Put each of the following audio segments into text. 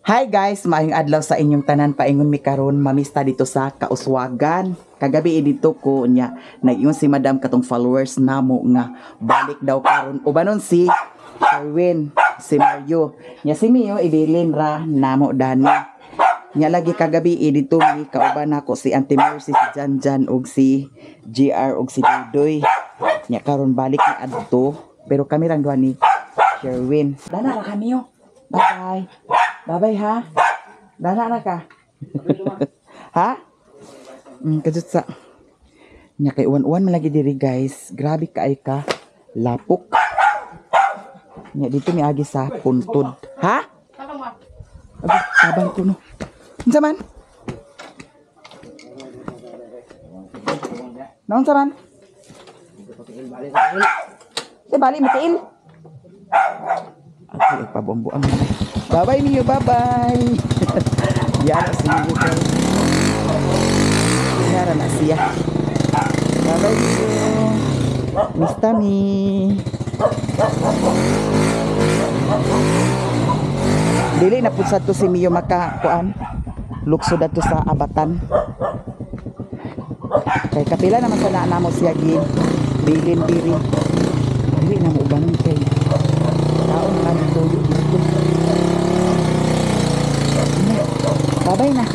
Hi guys, maayong adlaw sa inyong tanan. Paingon mi karon mamista dito sa Kauswagan. Kagabi dito ko nya nag-ingon si Madam katong followers namo nga balik daw karon. Ubanon si Erwin, si Mario. Nya si Mio ibilin ra namo dani. Nya lagi kagabi dito mi kauban ako si Auntie Mercy, si Janjan ug si GR ug si Dudoy. Nya karon balik ni adto pero kami lang duha ni Sherwin. Dana ra kami yo. Bye-bye. Bye-bye ha. Dana na ka. Ha? Kadut sa. Nya kay uwan-uwan man lagi diri guys. Grabe ka ay ka. Lapok. Nya dito mi agi sa puntod. Ha? Abi, tabang ko no. Unsa man? Naon sa man? Balik matiil. Ay, pabombo ang bye-bye niyo, bye-bye. Yan, sige kayo. Yara na siya. Bye-bye niyo. Miss Tami. Dili na po sa to si Mio makakuan. Lukso dato sa abatan. Kay kapila naman sa naa mo siya gin. Bilin diri. Dili na mo ubanon kay taon na tuyo dito. Bye-bye na.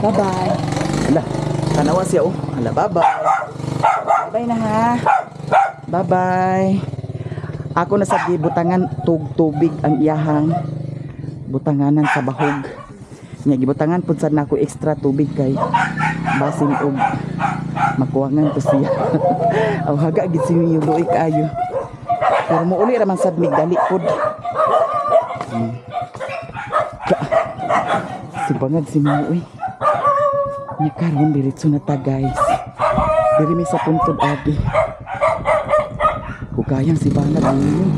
Bye-bye. Hala, tanawa siya oh. Hala, bye-bye. Bye-bye na ha. Bye-bye. Ako na sa gibutangan tubig ang iyahang butanganan sa bahog. Nya gibutangan pud sad nako extra tubig kay basin og makuwangan to siya. Aw haga gid si Mio doy kaayo. Pero mo uli raman sad migdali pod. Si bangad si Mio uy. Nya karon diretso na ta guys. Diri mi sa puntod agi. Kugayang si bangad ni.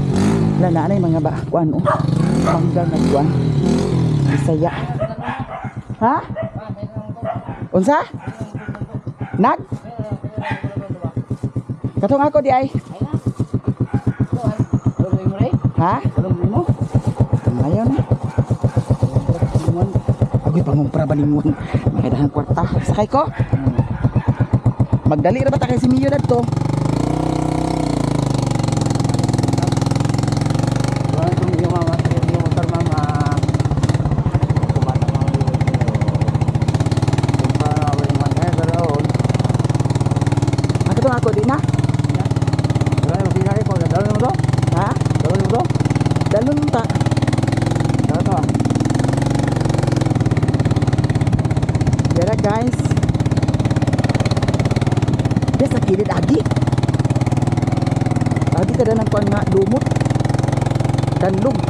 Wala na anay mga kuan oh. Panggang na kuan. Bisaya. Ha? Unsa? Nag? Katong ako di ay. Ha? Ayaw na. Agoy pangumpra ba ningon? Magadahan kwarta. Sakay ko? Magdali na ba ta kay si Mio dadto? Ako di na. Ha? Dalon ta. Dara guys. Dia sa kilid agi. Agi kada nang kuan nga lumot. Danlog.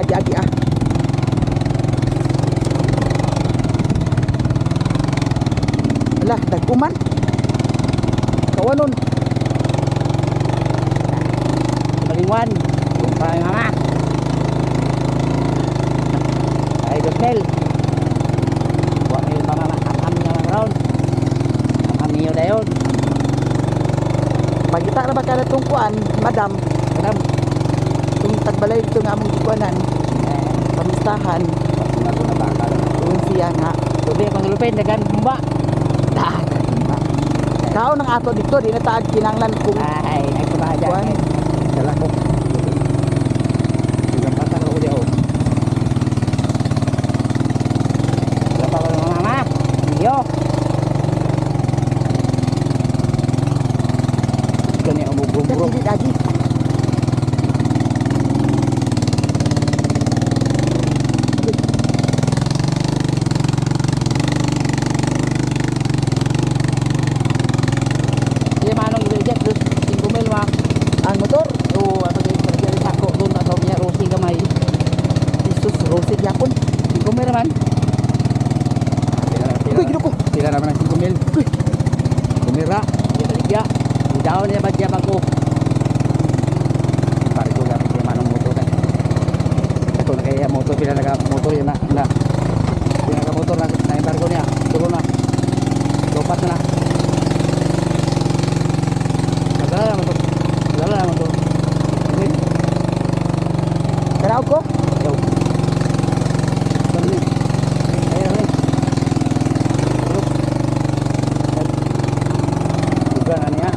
Agi ah. Alah, dagkuman. Kawanon. Balingwan. Kumpay mama. Ay gosmel. Wa mi mama am niya lang ron. Am niyo dayon. Pagita na ba kada tungkuan, madam? Madam. Tung tagbalay ito nga among kuanan. Pamistahan ako na bakal yung siya nga tuloy akong lupin dagan humba dagan humba kao nang ato dito di na taag kinanglan kung ay nagkabahajan dala ko ilang patang ako di ako wala pa ko ng mama iyo kani ang bubro lagi ang motor o ano din pagdali sako doon na sabi niya Rosie gamay Jesus Rosie yapon 5 mil naman uy ginuko sila naman ang 5 mil uy kumira di baligya di daw niya bagya bago pare ko gamit yung manong motor na ito na kaya motor pila naga motor yun na pila naga motor na embargo niya tulo na lopat na Hinaw ko. Yo. Balik. Ayo ni. Bukan ani ya.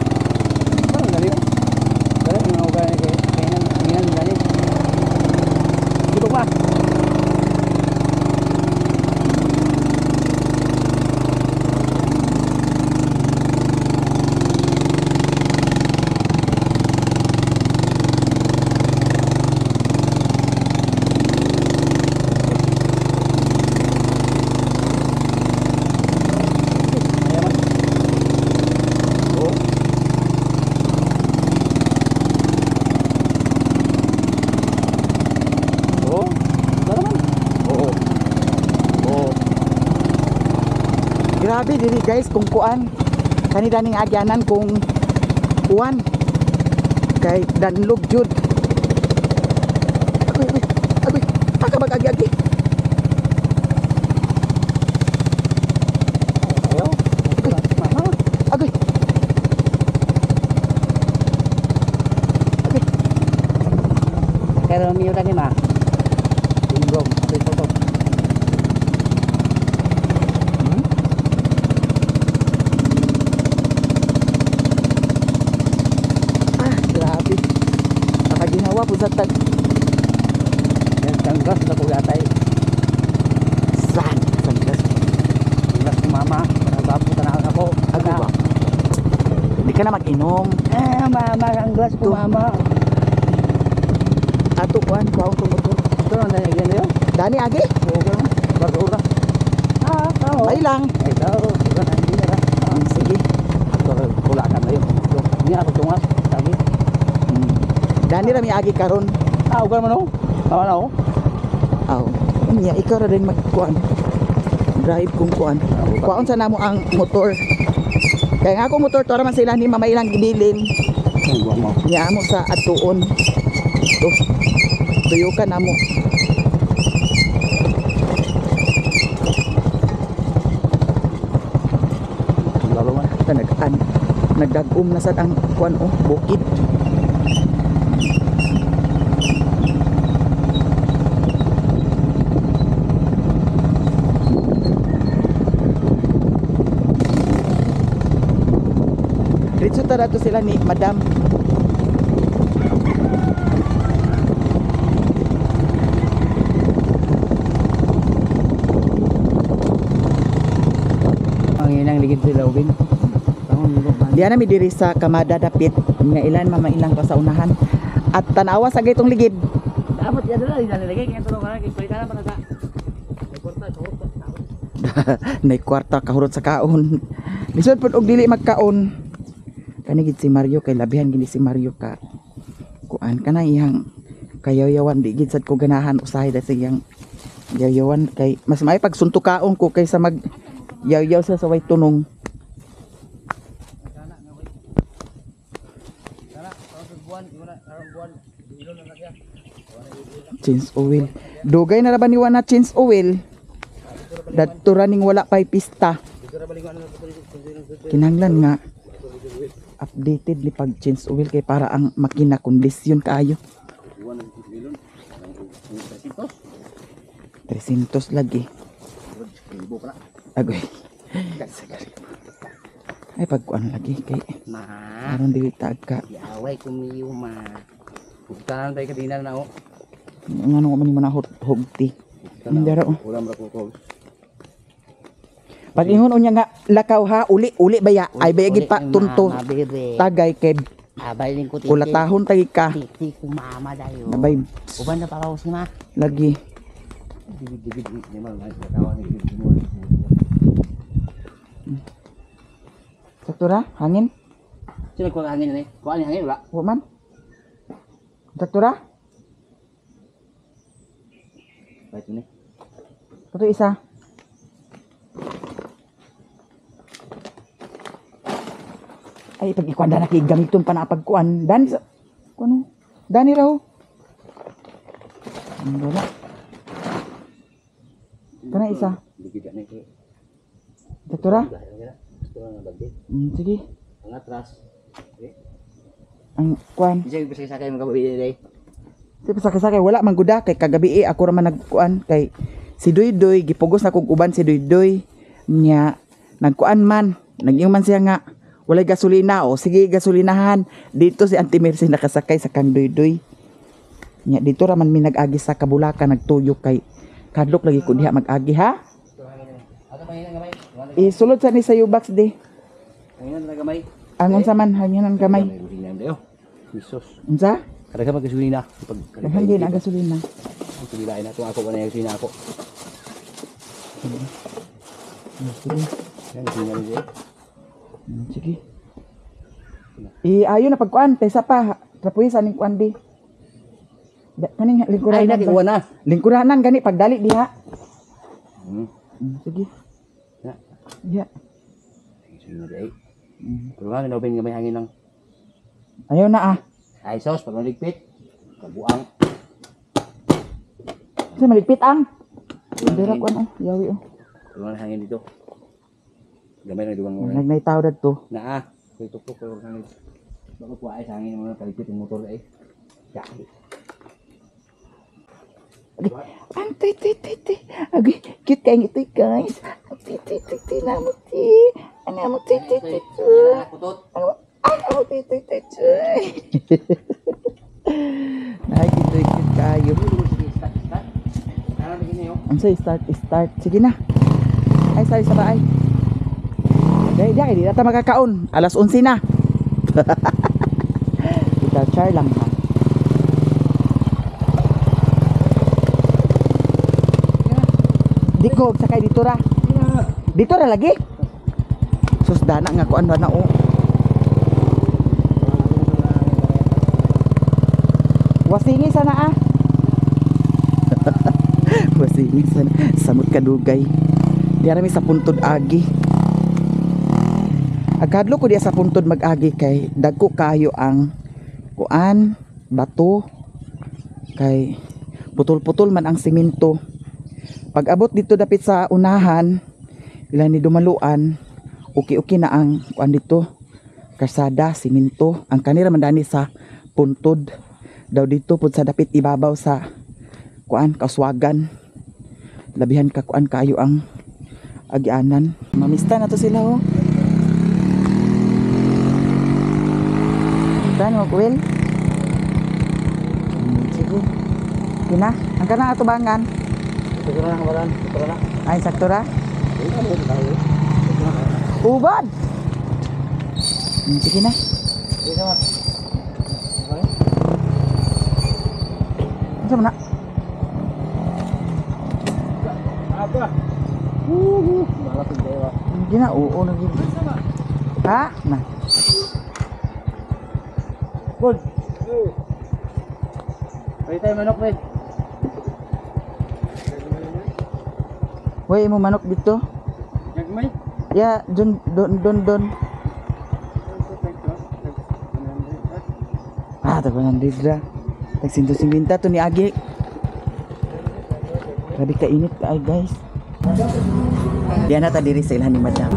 Mana dari? Dari mau kan ke kainan dari. Duduk mah. Grabe diri guys kung kuan. Kani daning agyanan kung kuan. Kay danlog jud. Agoy. Aka mag-agi-agi. Ayo. Agoy. Pero miyo tadi mah. Belum, foto. Grabe. Nakaginawa po sa tag. Yang tanggas na ko yatay. San gas. Tanggas ni mama, nagapo tanaw ako. Agoy ba? Hindi ka na mag-inom. Mama, ang glass ko mama. Ato kuan, kuwaon ko motor. Ito na nagyan niyo. Dani agi. Okay. Barura. Oo. Ay lang. Ay daw, bukan hindi na. Sige. Ato kula ka na yun. Ni ako tungas, sabi. Dani rami agi karon. Ugan man oh. Tawa na oh. Aw. Unya ikaw ra din magkuan. Drive kung kuan. Kuwaon sa namo ang motor. Kaya nga ako motor to ra man sila ni mamailang gibilin. Ang buwan mo. Niya amo sa atuon. To. Tuyo ka namo. Lalo man. Nagdagom na sad ang kuan oh, bukid. Diretso tara to sila ni Madam. Ang inang ligid sila ugin. Diyan mi diri sa Kamada dapit nga ilan mamailang pa sa unahan. At tanawa sa gaytong ligid. Dapat yan na ilalagay kaya tulong ka kay palitan pa na sa. Nay kwarta kahurot sa kaon. Lisod pud og dili magkaon. Kani gid si Mario kay labihan gid si Mario ka. Kuan kana iyang kayayawan di gid sad ko ganahan usahay da siyang yayawan kay mas may pagsuntukaon ko kaysa mag yaw-yaw sa way tunong. Change oil. Dugay na ra ba ni na change oil? Dadto raning wala pay pista. Kinahanglan nga updated ni pag change oil kay para ang makina kondisyon kaayo. 300 lagi. Agoy. Ay pagkuan lagi kay Ma, aron dili tagka. away kumiyo ma. Buktanan tayo kadina na oh. Ngano ko man ni manahot hugti. Ndara oh. Ulam ra ko. Pag ingon unya nga lakaw ha uli baya ay baya gid pa tunto tagay kay Abay din ko kulatahon tagi ka. titi ko mama dayo. Nabay Uban na paraw si ma. lagi. Digid ni ma kawan ni mo. Saktura hangin. Sino ko hangin ni? Ko ani hangin wala. Wa man. Saktura. Baik ni. Kato isa. Ay pag ikuan na kay gamiton pa na pagkuan. Dani sa kuno. Dani raw. Wala. Kana isa. Digid ni ko. Saktura. Sige. Ang atras. Ang kuan. Bisa bisa sa kay magabi dai. Si pasakay-sakay wala man guda kay kagabi ako ra man nagkuan kay si Duydoy gipugos na kog uban si Duydoy nya nagkuan man nag-ingon man siya nga walay gasolina o sige gasolinahan dito si Auntie Mercy nakasakay sa kang Duydoy nya dito ra man mi nag-agi sa Kabulakan nagtuyo kay kadlok lagi ko diha mag-agi ha sulod sa ni sa Ubax di Hanginan na gamay. ang unsa man hanginan gamay Hanginan dayo. Jesus. unsa Kada ka magkasulina. daghan din ang gasolina Ang sulilain na. Kung ako ba na yung gasolina ako. Yan, gasolina rin dyan. Sige. Ayo na pagkuan, tesa pa. Trapuisan ning kuan di. Kaning Ay, lingkuranan. nakiuwan na. Lingkuranan gani pagdali diha. Sige. Ya. Ya. Gasolina dyan. Pero nga, open gamay hangin lang. Ayaw na ah. Ay, sos, pag naligpit. Kabuang. Kasi maligpit ang. Dira kuan oh, yawi oh. Pero nga hangin dito. Gamay lang dugang mo. Nagnaytaw dad to. Naa. Kaya tuktok ko hangin. Bakit po ay sa hangin mo kaligpit yung motor ay. Yaki. Ang ti. Agi, cute kayong ito guys. Ang ti namot ti. Ang namot ti. Ay, ako ti. Ay, cute kayo. Ang say start. Sige na. Ay, sorry sa baay. Okay, di na tayo makakaon. Alas 11 na. Kita char lang ha. Diko, sakay dito ra. Dito ra lagi. Sus dana nga kuan na o. Wasingi sana ah. Wasingi sana. Samot kadugay. Diara mi sa puntod agi. Agkadlo ko diya sa puntod mag-agi kay dagko kayo ang kuan, bato kay putol-putol man ang simento. Pag abot dito dapit sa unahan, ilan ni dumaluan, okay na ang kuan dito. Karsada, simento, ang kanira man dani sa puntod. Daw dito pud sa dapit ibabaw sa kuan kauswagan. Labihan ka kuan kayo ang agianan. Mamista na to sila oh. Saan mo kuwil? Sige. Kina, ang kanang atubangan. Ito na kabaran. Ito na. Ay, saktura? Ubad! Sige na. Ito na. Ano mo na? Apa? Malapit kayo. Hindi na, oo na gini. Ha? Na. Good. Pwede tayo manok, Fred. Uy, mo manok dito? Nagmay? Ya, don. Ah, tabanan didra. Tagsinto-sinta to ni Agi. Grabe ka init ka ay guys. Diyan na ta diri sa ilahan ni Madam.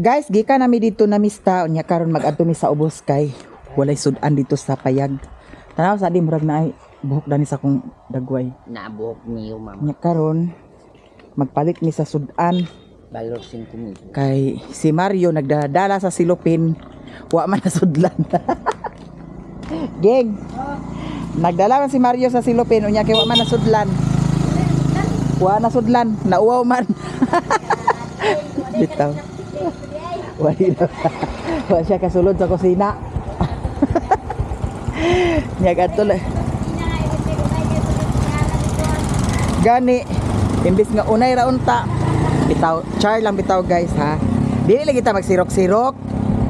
Guys, gika nami dito na mista unya karon mag-adto mi sa ubos kay walay sudan dito sa payag. Tanaw sa di murag na ay buhok dani sa kong dagway. Nabuhok niyo, ma'am. Unya karon magpalit mi sa sudan Balor 5,000. kay si Mario nagdadala sa silupin wa man nasudlan. Geng. Nagdala man si Mario sa silupin unya kay wa man nasudlan. Wa nasudlan, nauwaw man. Bitaw. Wa siya kasulod sa kusina. Nya kadto gani imbis nga unay ra unta bitaw char lang bitaw guys ha. Dili lagi ta magsirok-sirok.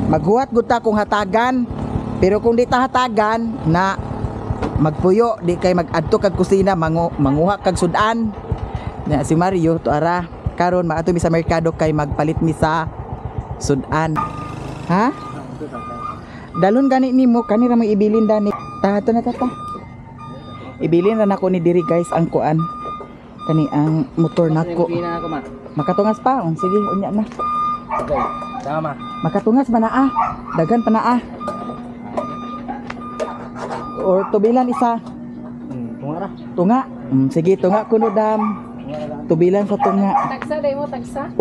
Maghuwat gud ta kung hatagan. Pero kung di ta hatagan na magpuyo di kay mag-adto kag kusina manguha kag sudan. Na si Mario to ara karon maato mi sa merkado kay magpalit mi sa sudan. Ha? Dalon gani nimo kani ra mo ibilin dani. Tato na tata. Ibilin ra nako ni diri guys ang kuan. Kani ang motor nako. Pina ako, ma. Makatungas pa. Sige, unya na. Okay. Tama. Makatungas ba na Dagan pa na Or tubilan isa. Tungara. Tunga. Sige, tunga kuno dam. Tubilan sa tunga. Tagsa day mo, tagsa.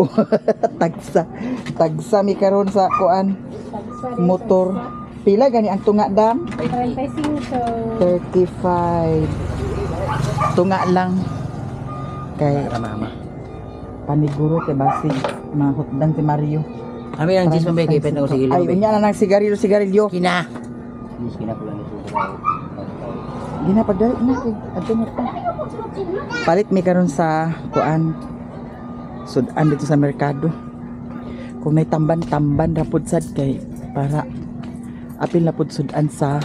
Tagsa mi karon sa kuan motor. Pila gani ang tunga dam? 35. 35. Tunga lang. Kay Mama. paniguro kay basig mahutdan si Mario. Kami ang jis mabay kay pet ako sige Ay, lang. unya na nang sigarilyo. Kina. Jis kina ko lang ito. Ginapagdali na kay adto na ta. Palit mi karon sa kuan sudan dito sa merkado. Kung may tamban-tamban ra pud sad kay para apil na pud sudan sa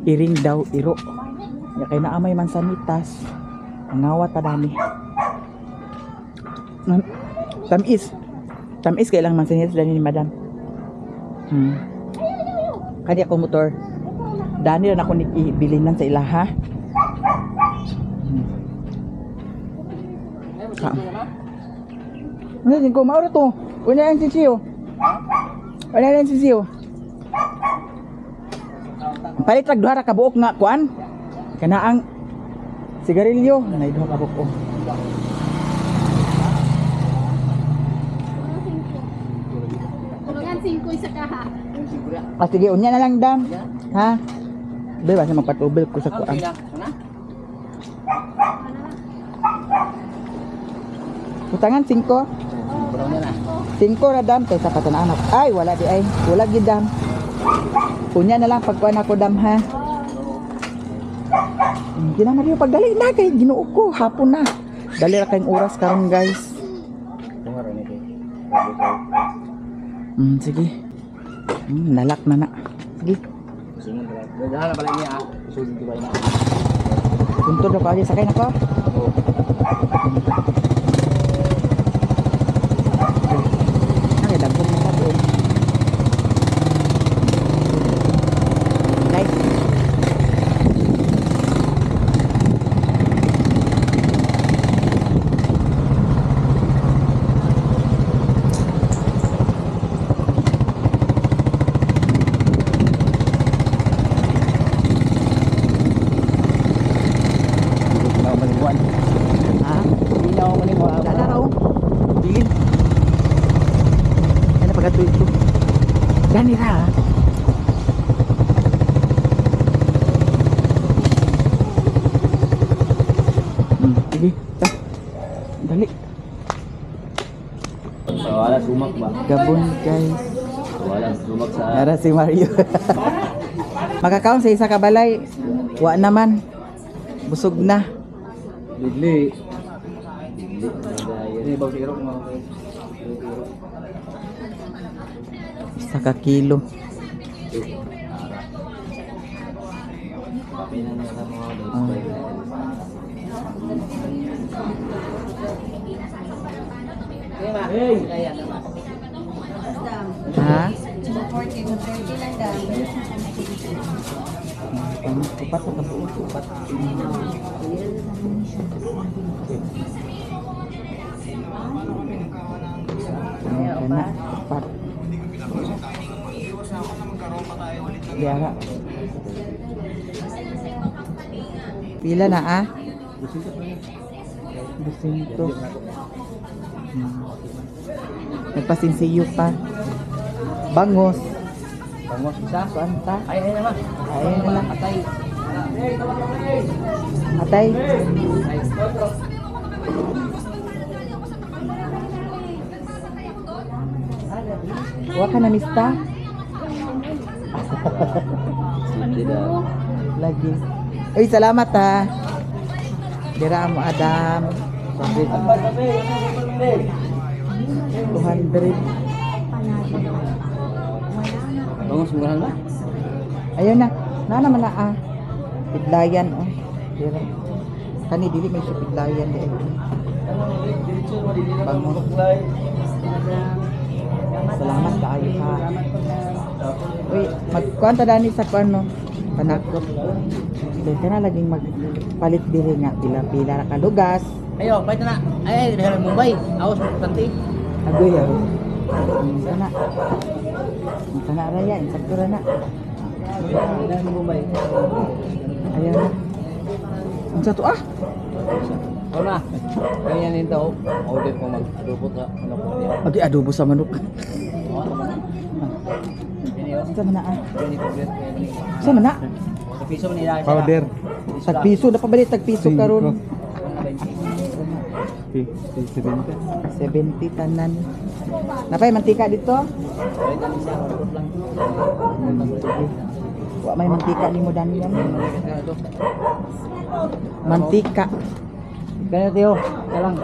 iring daw iro. Ya kay naa may mansanitas. Angawat ta dami. Tamis kay lang mansanitas dani ni madam. Kadi ako motor. Dani na ako ni ibilin lang sa ilaha. Ano din ko mauro to? Una lang sisiyo. Una lang sisiyo. Palit rag duha ra ka buok nga kuan. Kana ang sigarilyo na duha ka buok. Tulungan 5 isa ka ha. Sige, unya na lang dam. Ha? Be ba sa magpatubil ko sa kuan. Utangan 5. 5 ra dam kay sa patan anak. Ay wala di ay. Wala gid dam. Unya na lang pagkuan ako dam ha. Gina Mario pagdali na kay Ginoo ko hapon na. Dali ra kayong oras karon guys. Tungara ni kay. Sige. Nalak na na. Sige. Sunod pala. Dala pala niya. Sunod di ba ina. Tuntod ako ali sakay na ko. Ay, dagko mo sa doon. Nice. Ha? Minaw ko ni mo. Dala raw. Bilin. Ano pagkatuloy ito? Dani ra. Sige. Dali. Wala sumak ba? Gabon guys. Wala sumak sa Nara si Mario. Makakaon sa isa ka balay. Wa naman. Busog na. Bigli. Ini bau sirok mo. Isa ka kilo. Ha? Upat na kabuo. Upat. Upat. Biara. Pila na ah? 200. Nagpasinsiyo pa. Bangos. Bangos isa. Kuanta. Ay naman. Ay na lang. Atay. Atay. Wa ka na mista? Lagi. Uy, salamat ha. Dira mo Adam. 200. Bangos murahan ba? Ayun na. Na naman na ah. Pidlayan oh. Dira. Kani dili may siya pidlayan di. Bangon. Salamat kaayo ha. Uy, magkuanta dani sa kuano. Panakot. Kaya ka na laging magpalit diri nga pila-pila na kalugas. Ayo, pahit na. Ay, dari Mumbai. Awas mo tanti. Agoy ako. Sana. Sana raya, insaktura na. Dari Mumbai. Ayan na. Ang sa to ah. Oo na. Kaya yan daw. Order ko mag-dupot sa ano po niya. Agi adobo sa manok. Oo. Yan yun. Sa mana ah. Yan yung order ko yan. Sa mana? Sa piso mo nila. Powder. Tagpiso na pabalik tagpiso karon. 70 tanan. Napay mantika dito? Wa may mantika ni mo dani yan. Mantika. Kaya Teo, lang.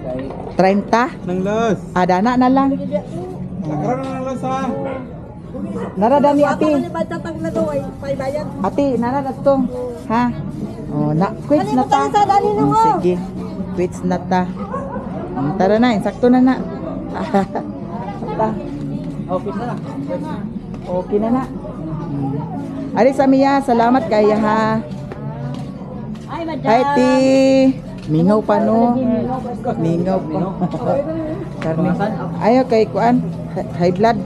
Kay 30. Nang los. Adana na lang. Nakaroon na ng los ha. Narada ni ati. Ati, narada to. Ha? Oh, na quits na ta. Sige. Quits na ta. Tara na, insakto na na. Ta. office na lang. Okay na na. Ari sa Mia, salamat kaya ha. Ay, madam. Hi, Ti. Mingaw pa no. Mingaw pa. Karne. Ayo kay kuan. High blood.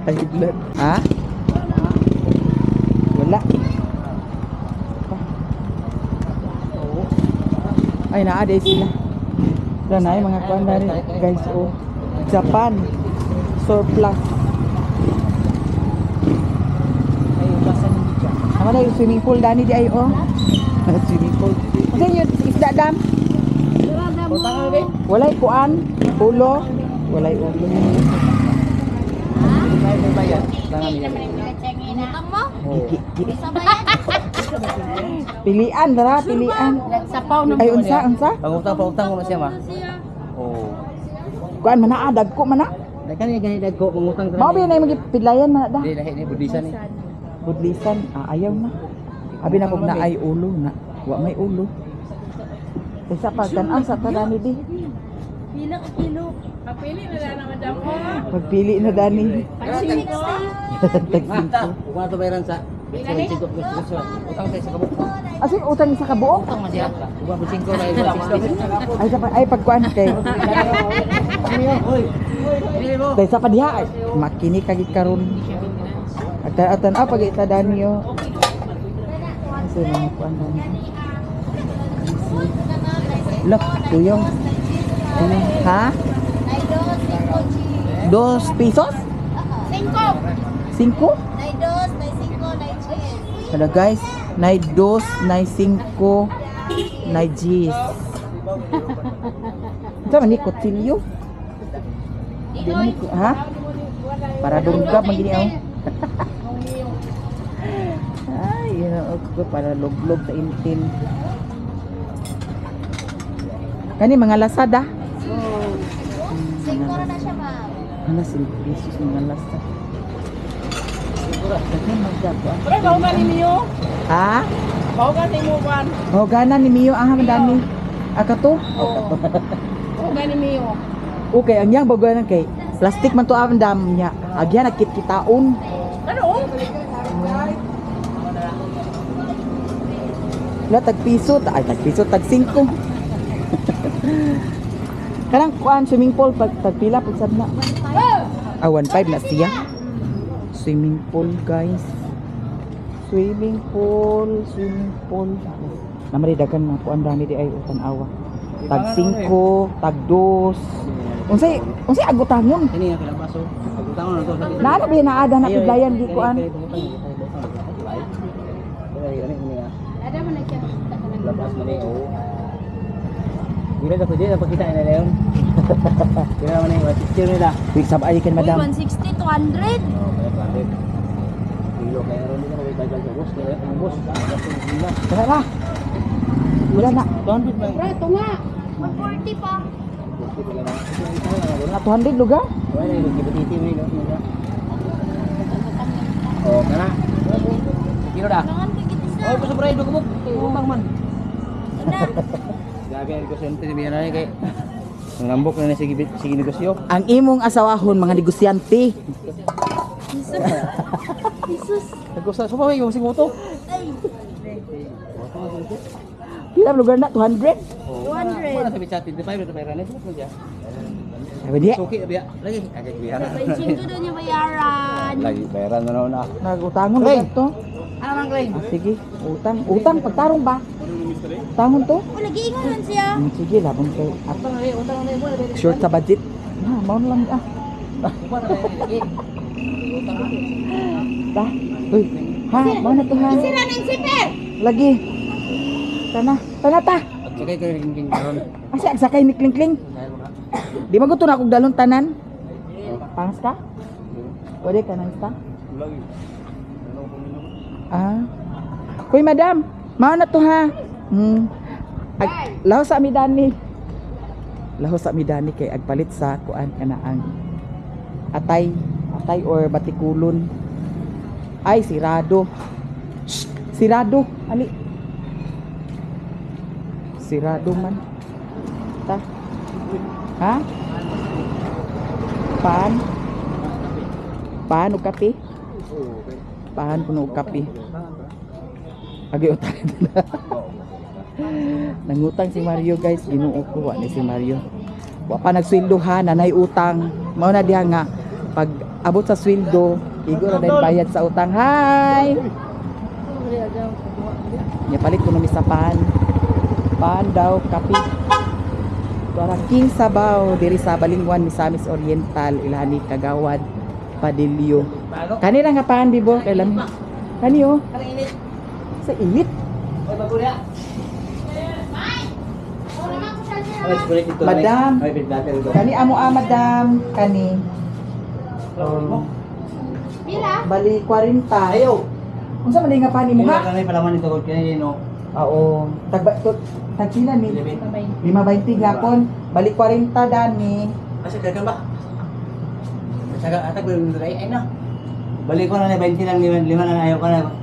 High blood. Ha? Wala. Ay, naaday sila. Wala na mga kuan na rin. Guys, oh. Japan. Surplus. Ay, basa ni dyan. Nama na yung swimming pool dani di ay, oh. Swimming pool. Kasi yun, isda dam. Walay kuan. Ulo. Walay ulo. May bayad. Tangan niya. Pilian, dara, pilian. Sapaw na Ay, unsa? Pangutang ko na siya ma. Oh. Kuan mana dagko mana. Dakan ni ganit dagko pangutang Mao ba na mga pidlayan mana da? Di lahi ni budisa ni. Budlisan, ayaw na. Abi na kog na ay ulo na. Wa may ulo. Isa pa tan sa kadani di. Pila ka kilo. Kapili na lang naman daw ko. Pagpili na dani. Pag-singko. Tagsinto. Kung ano to bayaran sa utang sa kabuk. Asin utang sa kabuok. Utang man siya. Kung 5 na 160. Ay sa ay pagkuan kay. Oy. Dili mo. Dahil sa padiha ay makini kagi karon. Atan pag itadani yo. Kasi mga kuan dani. Look, tuyong. Ha? 2 pesos? 5? 5? Hello guys, nay 2, nay 5, nay 10. Ito man ni kutsilyo. Ha? Para dunggab magini ako. Ay, ko para log-log sa intin. Kani mga lasada. Singko na siya, ma'am. Ano silip pesos mga lasa. Pre, bau ka ni Mio? Ha? Bau ka ni Mio kan? Oh, gana ni Mio ang dani. Aka to? Bau ka ni Mio? Okay, ang yang bagoy kay plastic man to ang dam niya. Agyan nakit kitaon. Ano? Wala tagpiso, ay tagpiso tag 5. Kanang kuan swimming pool pag tagpila pud sad na. Ah, 1.5 na siya. swimming pool, guys. Swimming pool. Namari dagan na po ang dami di ay utan-awa. Tag 5, tag 2. Unsay agutangon? Ini yang kailang baso. Agutang na to sa gitna. Naano ba naada na piglayan di ko an? Ada man nagkita. Labas man eh. Bila dah pwede na pagkita na leon. Kira man eh, picture nila. Wait, sabay kan madam. 160 to 100. Oh, kaya 200. Kilo kaya ron dito may dagal sa bus, kaya ang bus. Tara na. Wala na. 200 ba? Bro, ito nga. 140 pa. Na 200 lugar? Wala na yung gibutiti mo yun. Oh, kana. Kilo dah. Kailangan ka kita sa. Oh, pasok rin, dugmok. Umang man. Ana. Gabi ang negosyante ni Biana kay nangambok na sige negosyo. Ang imong asawahon mga negosyante. Jesus. Jesus. Nagkusa so pa may sing moto. Ay. Pila lugar na 200? 200. Mana sabi chat 25 ito pera nito mo dia. Sabi dia, Suki biya lagi agak biya. Bensin ko doon niya bayaran. Lagi bayaran na. nagutangon Kleng. lugar to. Ano man Kleng? Ah, sige, utang pagtarong ba? Tangon to? O, nag-iingon man siya. Sige, labang kay Utang na mo. short sa budget. Mao na lang ah. Kuha na lagi. Utang na. Ta. Uy, ha, mao na to ha. Sira ng sipir. Lagi. Tana ta. At sakay ko ring karon. Asa agsakay ni Kling. Di ba gusto na akong dalon tanan? Pangas ka? Pwede ka nang sta? Lagi. Ah. Hoy madam, mao na to ha. Laho sa midani. Laho sa midani kay agpalit sa kuan kana ang atay or batikulon. Ay sirado. Shh, sirado. Ali. Sirado man. Ta. Ha? Paan o kape? Paan kuno og kape. Agi utang. Nangutang si Mario guys, Ginoo ko wa ni si Mario. Wa pa nagsweldo ha, nanay utang. Mao na diha nga pag abot sa sweldo, igo ra din bayad sa utang. Hi. Nya palit ko mi sa paan. Paan daw kape. Para King Sabaw diri sa Balingwan, Misamis Oriental, Ilani Kagawad, Padilyo. Kanira nga paan bibo kay lami. Kani oh. Sa init. Ay bago dia. Madam. Ay bidlater ito. Kani amo madam, kani. Pila? Bali 40. Ayo. Unsa man nga pani mo Hindi ha? ka na palaman ito kaya no. Oo. Tagpila ni 5.20 gapon. Bali 40 dani. Kasi dagan ba? Saga atag ba ay na. Balik ko na 20 lang 5 na ayaw ko na.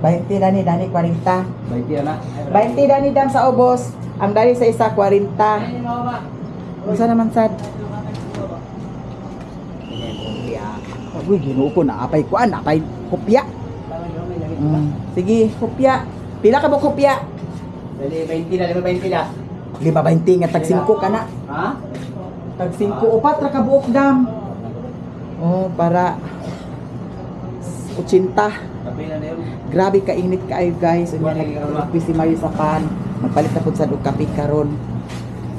20 dani 40. 20 na. 20 dani dam sa ubos. Ang dali sa isa 40. Unsa naman sad? Uy, Ginoo ko na apay kuan, apay kopya. Sige, kopya. Pila ka mo kopya? Dali 20 na, 20 na. 5.20 nga tag 5 ka na. Ha? Tag 5 upat ra ka buok dam. Oh, para 80. Kape na yun. Grabe kainit kaayo guys. Unya nagpi si Mario sa pan. Magpalit na pud sa og kape karon.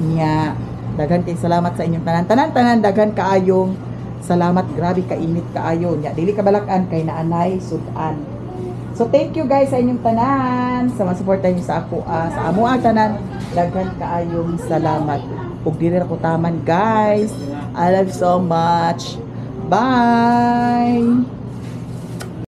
Nya daghan kay salamat sa inyong tanan daghan kaayong salamat. Grabe kainit kaayo. Nya dili ka balak-an kay naanay sudan. So thank you guys sa inyong tanan sa masuportahan niyo sa ako sa amo ang tanan. Daghan kaayong salamat. Ug dili ra ko taman guys. I love you so much. Bye.